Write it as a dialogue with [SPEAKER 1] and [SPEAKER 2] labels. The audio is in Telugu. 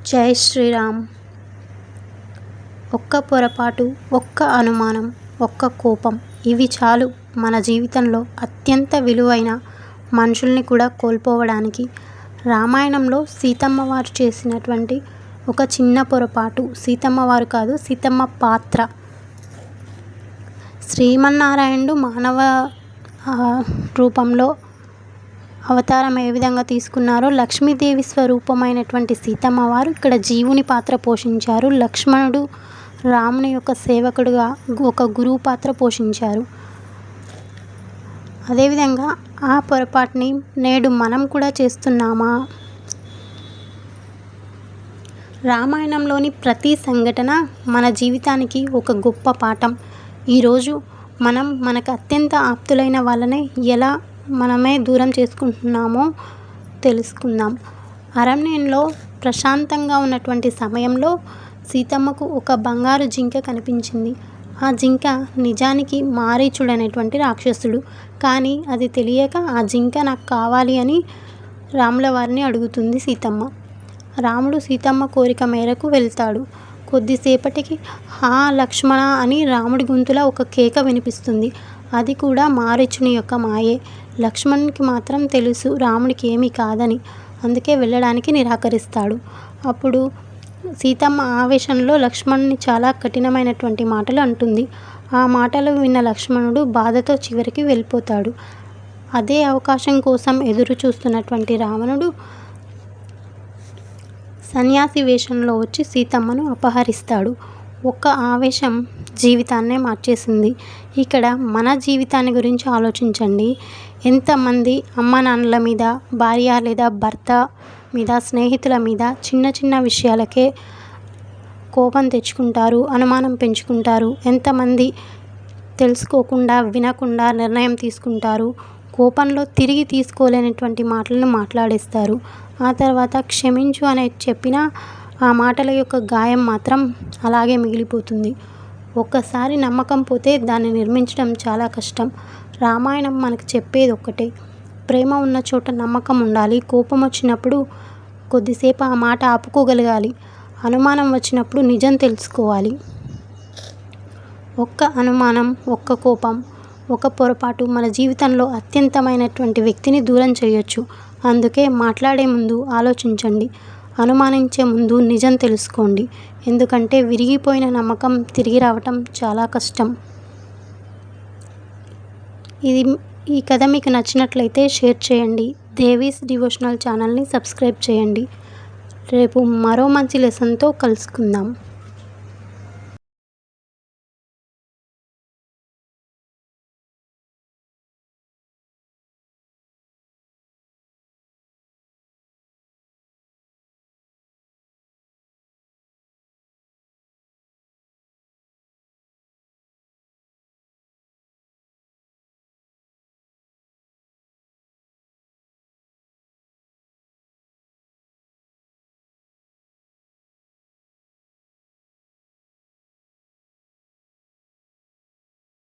[SPEAKER 1] జై శ్రీరామ్. ఒక్క పొరపాటు, ఒక్క అనుమానం, ఒక్క కోపం ఇవి చాలు మన జీవితంలో అత్యంత విలువైన మనుషుల్ని కూడా కోల్పోవడానికి. రామాయణంలో సీతమ్మ వారు చేసినటువంటి ఒక చిన్న పొరపాటు, సీతమ్మ వారు కాదు, సీతమ్మ పాత్ర. శ్రీమన్నారాయణుడు మానవ రూపంలో అవతారం ఏ విధంగా తీసుకున్నారో, లక్ష్మీదేవి స్వరూపమైనటువంటి సీతమ్మ వారు ఇక్కడ జీవుని పాత్ర పోషించారు. లక్ష్మణుడు రాముని యొక్క సేవకుడుగా ఒక గురువు పాత్ర పోషించారు. అదేవిధంగా ఆ పొరపాటుని నేడు మనం కూడా చేస్తున్నామా? రామాయణంలోని ప్రతి సంఘటన మన జీవితానికి ఒక గొప్ప పాఠం. ఈరోజు మనం మనకు అత్యంత ఆప్తులైన వాళ్ళని ఎలా మనమే దూరం చేసుకుంటున్నామో తెలుసుకుందాం. అరణ్యంలో ప్రశాంతంగా ఉన్నటువంటి సమయంలో సీతమ్మకు ఒక బంగారు జింక కనిపించింది. ఆ జింక నిజానికి మారీచుడు అనేటువంటి రాక్షసుడు. కానీ అది తెలియక ఆ జింక నాకు కావాలి అని రాముల వారిని అడుగుతుంది సీతమ్మ. రాముడు సీతమ్మ కోరిక మేరకు వెళ్తాడు. కొద్దిసేపటికి హా లక్ష్మణ అని రాముడి గొంతులో ఒక కేక వినిపిస్తుంది. అది కూడా మారీచుని యొక్క మాయే. లక్ష్మణునికి మాత్రం తెలుసు రాముడికి ఏమీ కాదని, అందుకే వెళ్ళడానికి నిరాకరిస్తాడు. అప్పుడు సీతమ్మ ఆవేశంలో లక్ష్మణుని చాలా కఠినమైనటువంటి మాటలు అంటుంది. ఆ మాటలు విన్న లక్ష్మణుడు బాధతో చివరికి వెళ్ళిపోతాడు. అదే అవకాశం కోసం ఎదురు చూస్తున్నటువంటి రావణుడు సన్యాసి వేషంలో వచ్చి సీతమ్మను అపహరిస్తాడు. ఒక్క ఆవేశం జీవితాన్నే మార్చేసింది. ఇక్కడ మన జీవితాన్ని గురించి ఆలోచించండి. ఎంతమంది అమ్మ నాన్నల మీద, భార్య లేదా భర్త మీద, స్నేహితుల మీద చిన్న చిన్న విషయాలకే కోపం తెచ్చుకుంటారు, అనుమానం పెంచుకుంటారు. ఎంతమంది తెలుసుకోకుండా, వినకుండా నిర్ణయం తీసుకుంటారు. కోపంలో తిరిగి తీసుకోలేనటువంటి మాటలను మాట్లాడేస్తారు. ఆ తర్వాత క్షమించు అని చెప్పినా ఆ మాటల యొక్క గాయం మాత్రం అలాగే మిగిలిపోతుంది. ఒక్కసారి నమ్మకం పోతే దాన్ని నిర్మించడం చాలా కష్టం. రామాయణం మనకు చెప్పేది ఒక్కటే, ప్రేమ ఉన్న చోట నమ్మకం ఉండాలి. కోపం వచ్చినప్పుడు కొద్దిసేపు ఆ మాట ఆపుకోగలగాలి. అనుమానం వచ్చినప్పుడు నిజం తెలుసుకోవాలి. ఒక్క అనుమానం, ఒక్క కోపం, ఒక పొరపాటు మన జీవితంలో అత్యంతమైనటువంటి వ్యక్తిని దూరం చేయొచ్చు. అందుకే మాట్లాడే ముందు ఆలోచించండి, అనుమానించే ముందు నిజం తెలుసుకోండి. ఎందుకంటే విరిగిపోయిన నమ్మకం తిరిగి రావటం చాలా కష్టం. ఈ కథ మీకు నచ్చినట్లయితే షేర్ చేయండి. దేవీస్ డివోషనల్ ఛానల్ని సబ్స్క్రైబ్ చేయండి. రేపు మరో మంచి లెసన్తో కలుసుకుందాం.